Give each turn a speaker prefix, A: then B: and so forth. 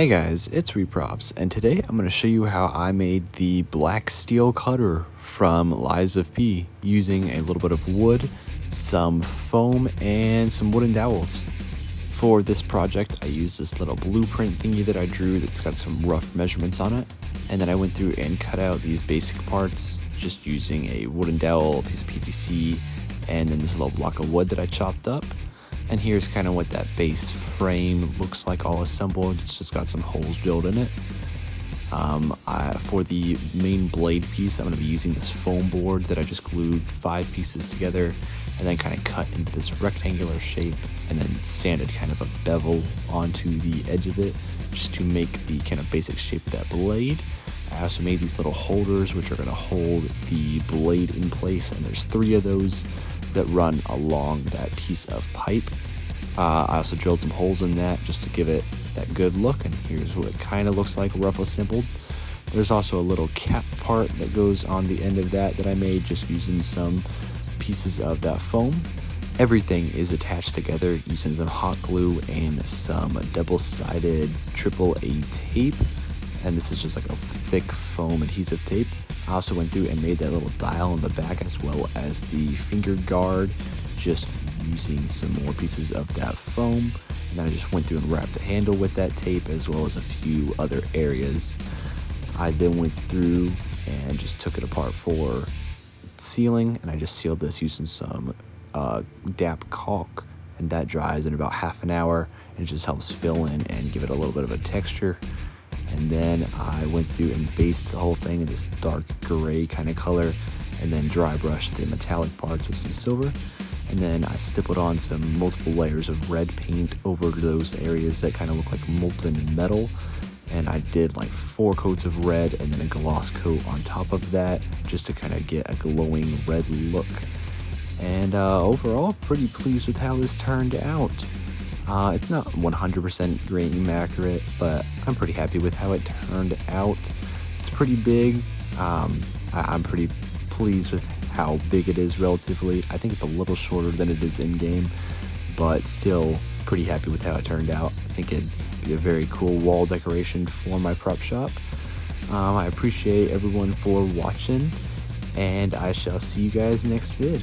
A: Hey guys, it's Reprops, and today I'm going to show you how I made the black steel cutter from Lies of P using a little bit of wood, some foam, and some wooden dowels. For this project, I used this little blueprint thingy that I drew that's got some rough measurements on it, and then I went through and cut out these basic parts just using a wooden dowel, a piece of PVC, and then this little block of wood that I chopped up. And here's kind of what that base frame looks like all assembled. It's just got some holes drilled in it. For the main blade piece, I'm going to be using this foam board that I just glued 5 pieces together and then kind of cut into this rectangular shape and then sanded kind of a bevel onto the edge of it just to make the kind of basic shape of that blade. I also made these little holders which are going to hold the blade in place, and there's 3 of those that run along that piece of pipe. I also drilled some holes in that just to give it that good look, and here's what it kind of looks like rough assembled. There's also a little cap part that goes on the end of that I made just using some pieces of that foam. Everything is attached together using some hot glue and some double-sided AAA tape, and this is just like a thick foam adhesive tape. I also went through and made that little dial in the back as well as the finger guard just using some more pieces of that foam. And then I just went through and wrapped the handle with that tape as well as a few other areas. I then went through and just took it apart for sealing, and I just sealed this using some DAP caulk, and that dries in about half an hour and it just helps fill in and give it a little bit of a texture. And then I went through and based the whole thing in this dark gray kind of color, and then dry brushed the metallic parts with some silver. And then I stippled on some multiple layers of red paint over those areas that kind of look like molten metal. And I did like 4 coats of red and then a gloss coat on top of that just to kind of get a glowing red look. And overall, pretty pleased with how this turned out. It's not 100% grain accurate, but I'm pretty happy with how it turned out. It's pretty big. I'm pretty pleased with how big it is relatively. I think it's a little shorter than it is in game, but still pretty happy with how it turned out. I think it'd be a very cool wall decoration for my prop shop. I appreciate everyone for watching, and I shall see you guys next vid.